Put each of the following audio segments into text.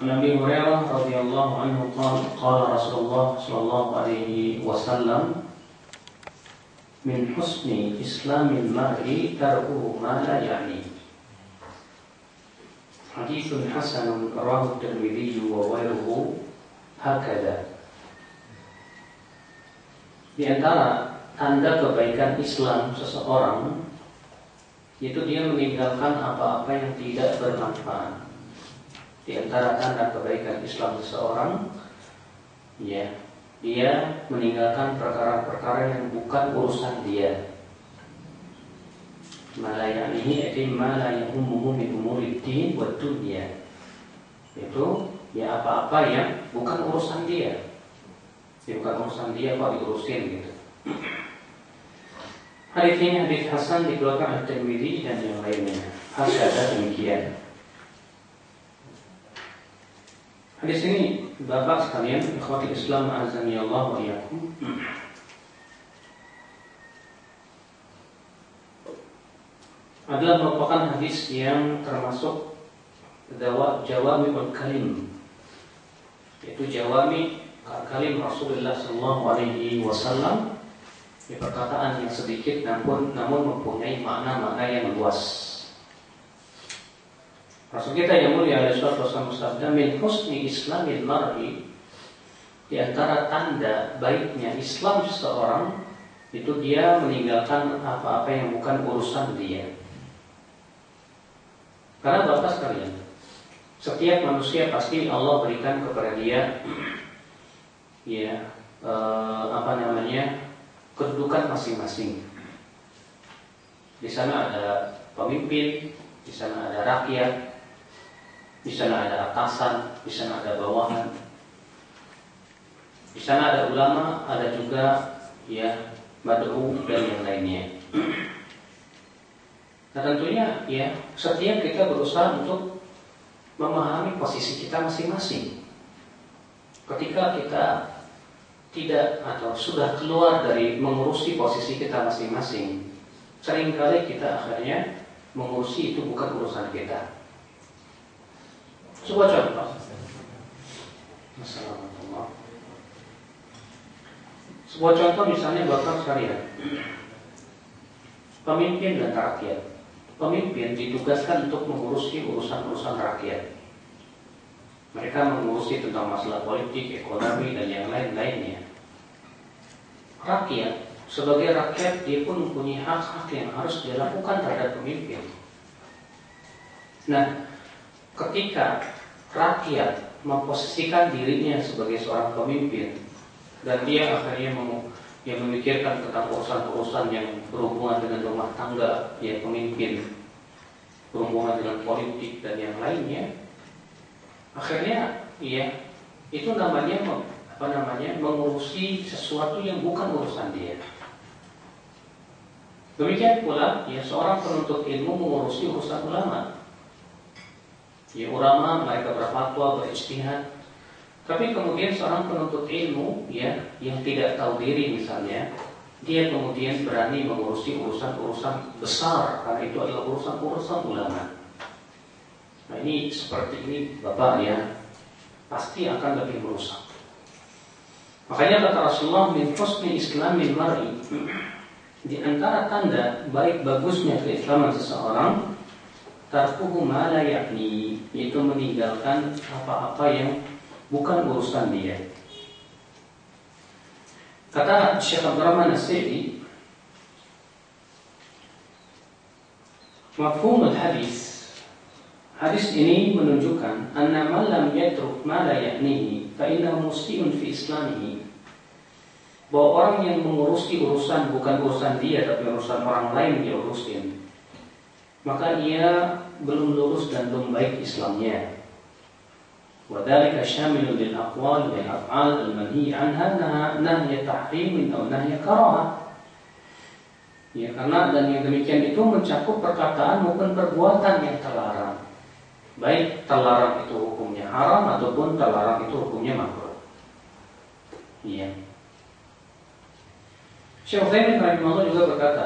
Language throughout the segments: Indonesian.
Nabi Hurairah radhiyallahu anhu qala Rasulullah sallallahu alaihi wasallam min husni islamil mar'i tarkuhu ma la ya'ni. Haditsun hasanun rawahu Tirmidzi wa ghairuhu hakadha. Di antara tanda kebaikan Islam seseorang yaitu dia meninggalkan apa-apa yang tidak bermanfaat. Di antara tanda kebaikan Islam seseorang, ya, dia meninggalkan perkara-perkara yang bukan urusan dia. Malayanihi ati malayahumuhu min umuriddin wa dunya. Itu ya apa-apa yang bukan urusan dia. Ya, bukan urusan dia kok diurusin gitu. Hadis ini hadis hasan dikeluarkan oleh Tirmidzi dan yang lainnya. Hasan demikian. Hadis ini Bapak sekalian, ikhwati Islam azani Allah wa iyyakum, adalah merupakan hadis yang termasuk jawami'ul kalim, yaitu jawami kalim Rasulullah sallallahu alaihi wasallam, perkataan yang sedikit namun mempunyai makna-makna yang luas. Rasul kita yang mulia alaihi wasallam bersabda, min husni islamil mar'i, di antara tanda baiknya Islam seseorang itu dia meninggalkan apa-apa yang bukan urusan dia. Karena Bapak sekalian, setiap manusia pasti Allah berikan kepada dia kedudukan masing-masing. Di sana ada pemimpin, di sana ada rakyat, di sana ada atasan, di sana ada bawahan, di sana ada ulama, ada juga ya mad'u dan yang lainnya. Nah tentunya ya setiap kita berusaha untuk memahami posisi kita masing-masing. Ketika kita tidak atau sudah keluar dari mengurusi posisi kita masing-masing, seringkali kita akhirnya mengurusi itu bukan urusan kita. Sebuah contoh. Assalamualaikum. Sebuah contoh misalnya Bapak sekalian, pemimpin dan rakyat. Pemimpin ditugaskan untuk mengurusi urusan-urusan rakyat. Mereka mengurusi tentang masalah politik, ekonomi dan yang lain-lainnya. Rakyat, sebagai rakyat dia pun mempunyai hak-hak yang harus dilakukan terhadap pemimpin. Nah, ketika rakyat memposisikan dirinya sebagai seorang pemimpin dan dia akhirnya memikirkan tentang urusan-urusan yang berhubungan dengan rumah tangga, ya pemimpin, berhubungan dengan politik dan yang lainnya, akhirnya ya itu namanya mengurusi sesuatu yang bukan urusan dia. Demikian pula ya seorang penuntut ilmu mengurusi urusan ulama. Ya ulama mereka berfatwa, berijtihad. Tapi kemudian seorang penuntut ilmu ya yang tidak tahu diri misalnya, dia kemudian berani mengurusi urusan-urusan besar karena itu adalah urusan-urusan ulama. Nah ini seperti ini Bapak ya pasti akan lebih merusak. Makanya kata Rasulullah, min husni islamil mar'i, di antara tanda baik bagusnya keislaman seseorang, tarkuhu ma la ya'ni, yaitu meninggalkan apa-apa yang bukan urusan dia. Kata Syekh Abdurrahman As-Sa'di, mafhumul hadis, hadis ini menunjukkan anna man lam yatruk ma la ya'nihi fa innahu muslimun fi islamihi, bahwa orang yang mengurusi urusan bukan urusan dia tapi urusan orang lain dia urusin, maka ia belum lurus dan belum baik Islamnya. وذلك شامل للأقوال والأفعال المنهي عنها نهي تحريم أو نهي كراهة. Ya, karena dan yang demikian itu mencakup perkataan maupun perbuatan yang terlarang. Baik terlarang itu hukumnya haram ataupun terlarang itu hukumnya makruh. Iya. Syekh Utsaimin rahimahullah juga berkata,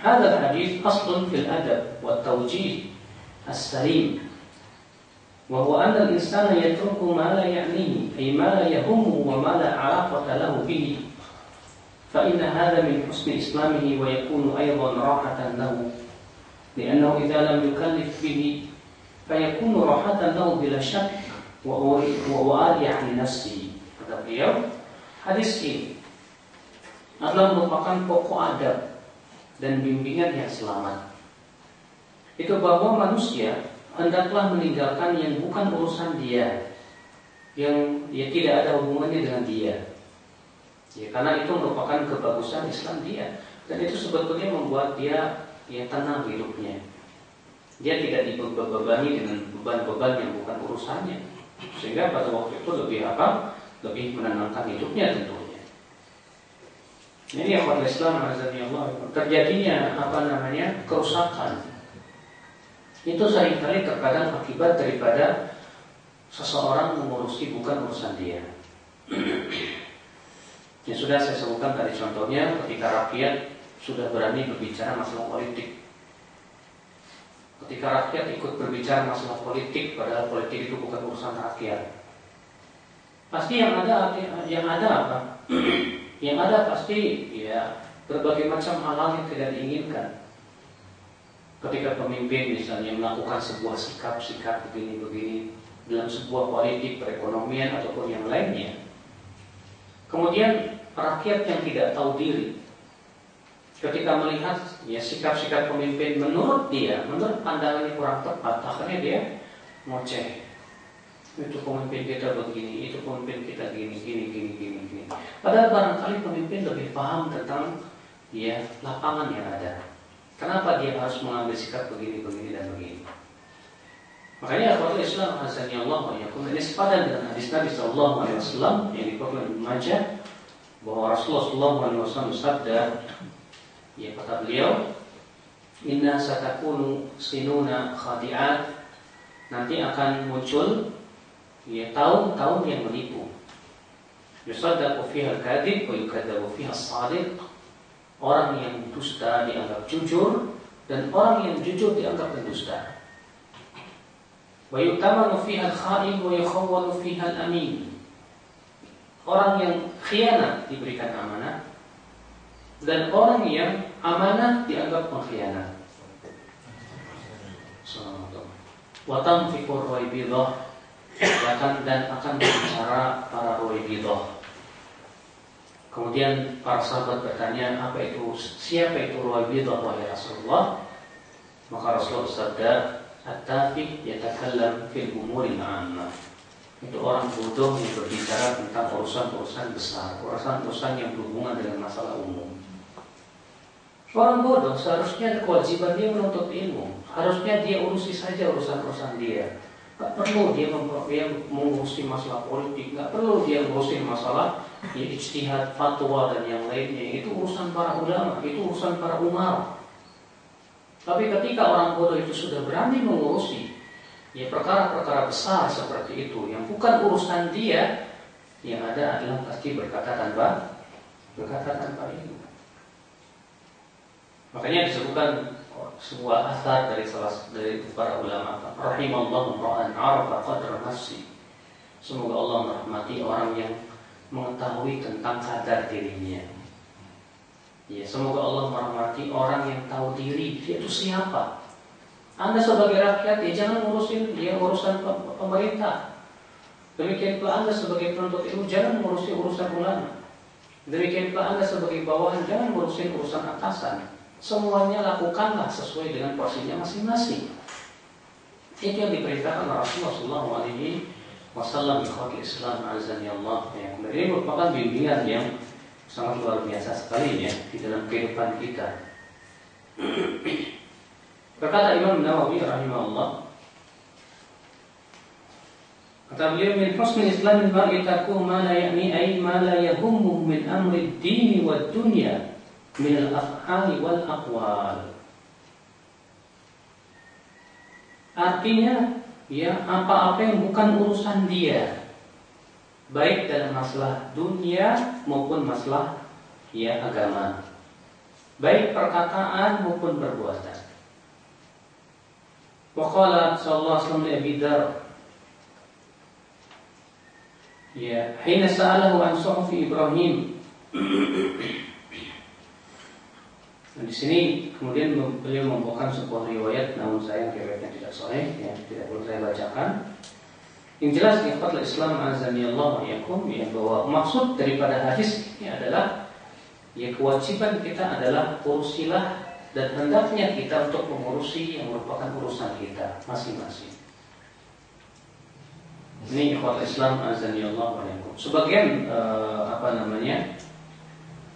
"Hadzal hadits aslun fil adab wa tawjih as-salim." wa huwa anna al-insana yatruku ma la ya'nihi ay ma la yahummu wa ma la 'alaqata lahu bihi fa inna hadha min husni islamihi wa yakunu aydan rahatan lahu li'annahu idza lam yukallif bihi fa yakunu rahatan lahu bila shakk wa wari'an li nafsihi. Kata beliau, hadis ini adalah merupakan pokok adab dan bimbingan yang selamat. Itu bahwa manusia hendaklah meninggalkan yang bukan urusan dia, yang tidak ada hubungannya dengan dia. Karena itu merupakan kebagusan Islam dia, dan itu sebetulnya membuat dia tenang hidupnya. Dia tidak dibebani dengan beban-beban yang bukan urusannya, sehingga pada waktu itu lebih menenangkan hidupnya tentunya. Ini yang pada Islam terjadinya kerusakan. Itu seringkali terkadang akibat daripada seseorang mengurusi bukan urusan dia. Yang sudah saya sebutkan tadi contohnya ketika rakyat sudah berani berbicara masalah politik. Ketika rakyat ikut berbicara masalah politik, padahal politik itu bukan urusan rakyat. Pasti yang ada apa? Yang ada pasti berbagai macam hal yang tidak diinginkan. Ketika pemimpin misalnya melakukan sebuah sikap begini-begini dalam sebuah politik, perekonomian ataupun yang lainnya, kemudian rakyat yang tidak tahu diri ketika melihat sikap-sikap pemimpin menurut pandangannya kurang tepat, akhirnya dia ngoceh. Itu pemimpin kita begini, itu pemimpin kita gini. Padahal barangkali pemimpin lebih paham tentang lapangan yang ada. Kenapa dia harus mengambil sikap begini dan begini? Makanya kalau Islam azani Allah wa yakum, ini sepadan dengan hadis Nabi sallallahu alaihi wasallam yang dikeluarkan Ibnu Majah bahwa Rasulullah sallallahu alaihi wasallam bersabda, kata beliau, inna satakunu sinuna khadi'at, nanti akan muncul tahun-tahun yang menipu. Yusaddaqu fiha al-kadhib wa yukadzabu fiha as-shadiq. Orang yang dusta dianggap jujur dan orang yang jujur dianggap pendusta. Wa yu'tamanu fiha al-kha'in wa yukhawwanu fiha al-amin. Orang yang khianat diberikan amanah dan orang yang amanah dianggap pengkhianat. Wa tanfiqur ruwaibidah, dan akan berbicara para ruwaibidah. Kemudian para sahabat bertanya, siapa itu ruwaibidah wahai Rasulullah? Maka Rasulullah bersabda, at-tafiq yatakallam fil umuril 'ammah. Itu orang bodoh yang berbicara tentang urusan-urusan besar, urusan-urusan yang berhubungan dengan masalah umum. Orang bodoh seharusnya kewajiban dia menuntut ilmu. Harusnya dia urusi saja urusan-urusan dia. Gak perlu dia mengurusi masalah politik, gak perlu dia mengurusi masalah ijtihad, fatwa dan yang lainnya. Itu urusan para ulama, itu urusan para umar. Tapi ketika orang bodoh itu sudah berani mengurusi perkara-perkara besar seperti itu yang bukan urusan dia, yang ada adalah pasti berkata tanpa ilmu. Makanya disebutkan sebuah asar dari para ulama, rahimallahu ra'an 'arafa qadra nafsi. Semoga Allah merahmati orang yang mengetahui tentang kadar dirinya. Semoga Allah merahmati orang yang tahu diri dia itu siapa. Anda sebagai rakyat jangan ngurusin urusan pemerintah. Demikian pula Anda sebagai penuntut ilmu jangan ngurusi urusan ulama. Demikian pula Anda sebagai bawahan jangan ngurusin urusan atasan. Semuanya lakukanlah sesuai dengan porsinya masing-masing. Itu yang diperintahkan Rasulullah sallallahu alaihi wasallam ikhwatul Islam azani Allah. Ini merupakan bimbingan yang sangat luar biasa sekali di dalam kehidupan kita. Berkata Imam Nawawi rahimahullah, kata beliau, min husni islamil mar'i tarkuhu ma la ya'ni ay ma la yahummuhu min amri ad-din wad dunya min al-af'ali wal aqwal. Artinya apa-apa yang bukan urusan dia, baik dalam masalah dunia maupun masalah agama, baik perkataan maupun perbuatan. Wa qala sallallahu alaihi wasallam li Abi Dzar, Ya, hina sa'alahu an suhufi Ibrahim. Nah, di sini kemudian beliau membawakan sebuah riwayat, namun sayang riwayatnya tidak sahih, ya, tidak perlu saya bacakan. Yang jelas ikhwatul Islam azani Allah wa iyyakum, ya, bahwa maksud daripada hadis ini adalah ya kewajiban kita adalah urusilah dan hendaknya kita untuk mengurusi yang merupakan urusan kita masing-masing. Ini ikhwatul Islam azani Allah wa iyyakum. Sebagian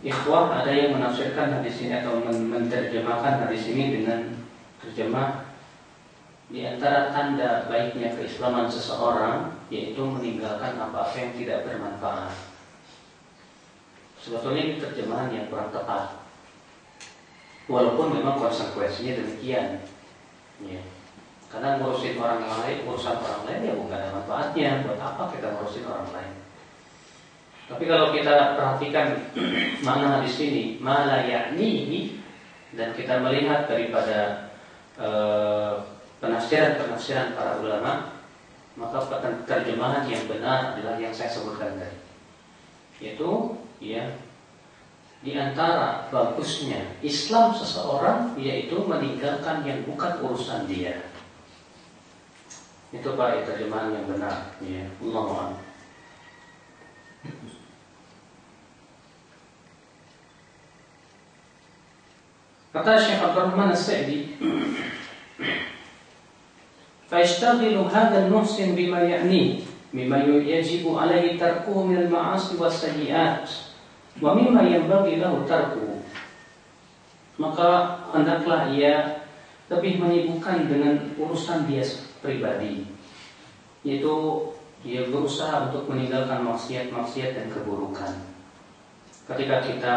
ikhwah ada yang menafsirkan hadis ini atau menerjemahkan hadis ini dengan terjemah di antara tanda baiknya keislaman seseorang yaitu meninggalkan apa-apa yang tidak bermanfaat. Sebetulnya ini terjemahan yang kurang tepat, walaupun memang konsekuensinya demikian. Ya. Karena ngurusin orang lain, urusan orang lain ya bukan ada manfaatnya. Buat apa kita ngurusin orang lain? Tapi kalau kita perhatikan makna hadis ini, mala yakni, dan kita melihat daripada penafsiran para ulama, maka terjemahan yang benar adalah yang saya sebutkan tadi, yaitu ya di antara bagusnya Islam seseorang yaitu meninggalkan yang bukan urusan dia. Itu Pak terjemahan yang benar, ya. Allahu a'lam. Kata Syekh Abdurrahman As-Sa'di, فَيَشْتَغِلُ هَذَا الْمُحْسِنُ بِمَا يَعْنِيهِ مِمَّا يَجِبُ عَلَيْهِ تَرْكُهُ مِنَ الْمَعَاصِي وَالسَّيِّئَاتِ وَمِمَّا يَنبَغِي لَهُ تَرْكُهُ. Maka hendaklah ia lebih menyibukkan dengan urusan dia pribadi, yaitu dia berusaha untuk meninggalkan maksiat-maksiat dan keburukan. Ketika kita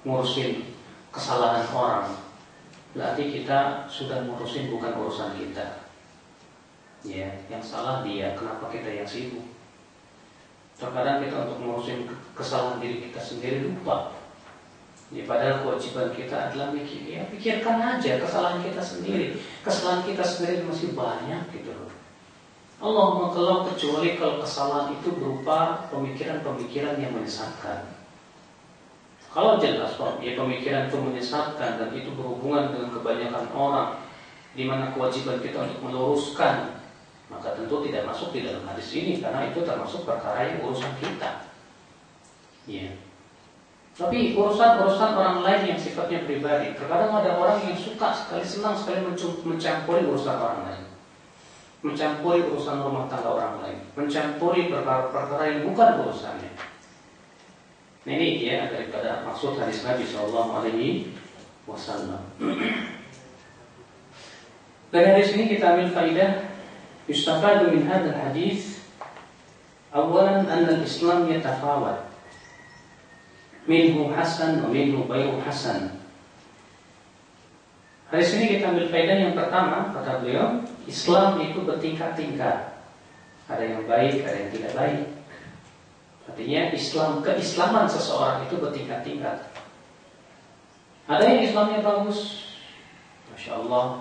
ngurusin kesalahan orang, berarti kita sudah ngurusin bukan urusan kita. Ya, yang salah dia, kenapa kita yang sibuk? Terkadang kita untuk ngurusin kesalahan diri kita sendiri lupa. Ya, padahal kewajiban kita adalah pikirkan aja kesalahan kita sendiri. Kesalahan kita sendiri masih banyak gitu loh. Allahumma kalau kecuali kalau kesalahan itu berupa pemikiran-pemikiran yang menyesatkan. Kalau jelas ya pemikiran itu menyesatkan dan itu berhubungan dengan kebanyakan orang, di mana kewajiban kita untuk meluruskan, maka tentu tidak masuk di dalam hadis ini karena itu termasuk perkara yang urusan kita. Ya. Tapi urusan-urusan orang lain yang sifatnya pribadi, terkadang ada orang yang suka sekali, senang sekali mencampuri urusan orang lain, mencampuri urusan rumah tangga orang lain, mencampuri perkara-perkara yang bukan urusannya. Nah, ini ya daripada maksud hadis Nabi Sallallahu Alaihi Wasallam. Dari hadis ini kita ambil faidah, yustafadu min hadzal hadis, awalan anna al-Islam yatafawat. Minhu hasan wa minhu ghairu hasan. Hadis ini kita ambil faedah yang pertama, kata beliau, Islam itu bertingkat-tingkat. Ada yang baik, ada yang tidak baik. Artinya keislaman seseorang itu bertingkat-tingkat. Ada yang Islamnya bagus, Masya Allah.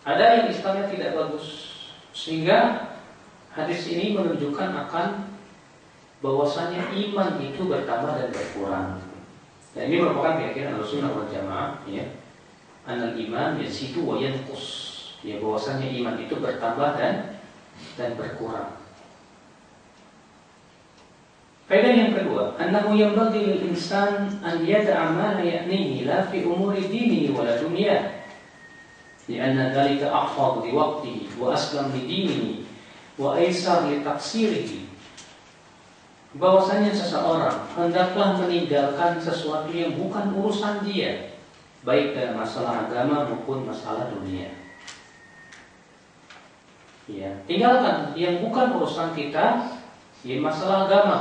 Ada yang Islamnya tidak bagus. Sehingga hadis ini menunjukkan akan bahwasanya iman itu bertambah dan berkurang. Dan ini merupakan keyakinan Ahlussunnah wal Jamaah, ya. Anal iman yazidu wa yanqus. Ya, bahwasanya iman itu bertambah dan berkurang. Faedah yang kedua, annahu yanbaghi lil insan an yada'a ma la ya'nihi la fi umuri dinihi wa la dunyah. Lianna dhalika ahfadhu li waqtihi wa aslam li dinihi wa aysar li taqsirihi. Bahwasanya seseorang hendaklah meninggalkan sesuatu yang bukan urusan dia, baik dalam masalah agama maupun masalah dunia. Ya, tinggalkan yang bukan urusan kita, ya masalah agama.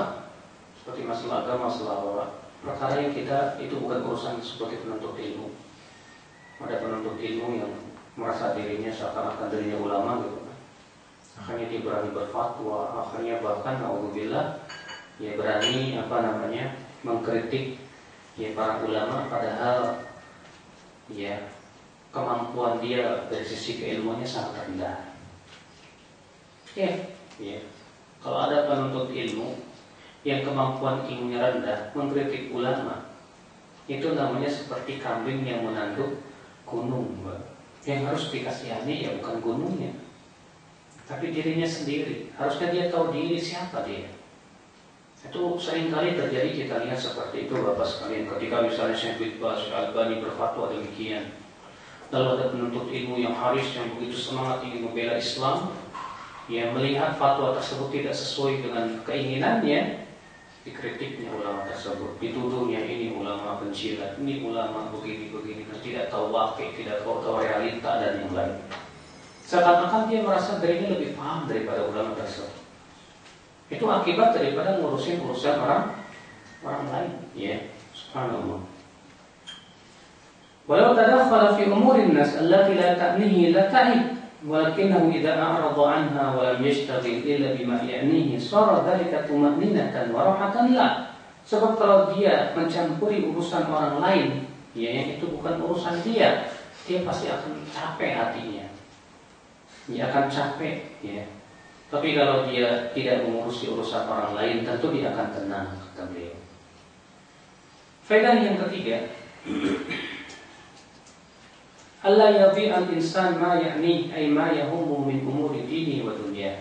Seperti masalah agama, masalah perkara yang kita itu bukan urusan seperti penuntut ilmu. Ada penuntut ilmu yang merasa dirinya seakan-akan dirinya ulama gitu. Akhirnya dia berani berfatwa, akhirnya bahkan naudzubillah ya berani mengkritik ya para ulama, padahal ya kemampuan dia dari sisi keilmuannya sangat rendah. Ya. Kalau ada penuntut ilmu yang kemampuan ilmunya rendah mengkritik ulama, itu namanya seperti kambing yang menanduk gunung, Mbak. Yang harus dikasihani ya bukan gunungnya, tapi dirinya sendiri. Harusnya dia tahu diri siapa dia. Itu seringkali terjadi, kita lihat seperti itu Bapak sekalian. Ketika misalnya Syekh bin Baz, Syekh Albani berfatwa demikian, lalu ada penuntut ilmu yang haris, yang begitu semangat ingin membela Islam, yang melihat fatwa tersebut tidak sesuai dengan keinginannya, dikritiknya ulama tersebut, dituduhnya ini ulama pencilat, ini ulama begini-begini, tidak tahu wakil, tidak tahu realita dan yang lain. Seakan-akan dia merasa dirinya lebih paham daripada ulama tersebut. Itu akibat daripada ngurusin urusan orang lain, ya. Subhanallah. Walau tadakhala fi umurin nas allati la ta'nihi la ta'ib, walakinahu idza a'rada 'anha wa lam yashtaghil illa bima ya'nihi sara dhalika tuma'ninatan wa rahatan la. Sebab kalau dia mencampuri urusan orang lain, ya, yang itu bukan urusan dia pasti akan capek hatinya. Dia akan capek, ya. Tapi kalau dia tidak mengurusi urusan orang lain, tentu dia akan tenang, kata beliau. Faedah yang ketiga, Allah yadhi al-insan ma ya'ni ay ma yahummu min umuri dini wa dunya.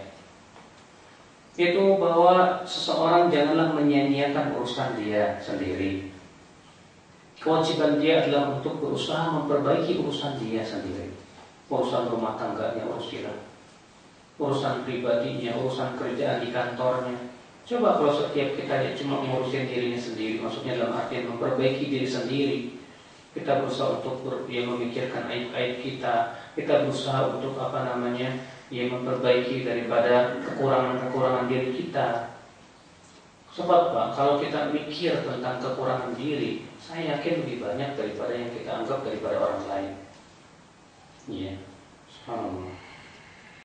Itu bahwa seseorang janganlah menyia-nyiakan urusan dia sendiri. Kewajiban dia adalah untuk berusaha memperbaiki urusan dia sendiri. Urusan rumah tangganya urusilah, urusan pribadinya, urusan kerjaan di kantornya. Coba kalau setiap kita cuma ngurusin dirinya sendiri, maksudnya dalam artian memperbaiki diri sendiri. Kita berusaha untuk memikirkan aib-aib kita berusaha untuk memperbaiki daripada kekurangan-kekurangan diri kita. Sebab Pak, kalau kita mikir tentang kekurangan diri, saya yakin lebih banyak daripada yang kita anggap daripada orang lain. Iya, subhanallah.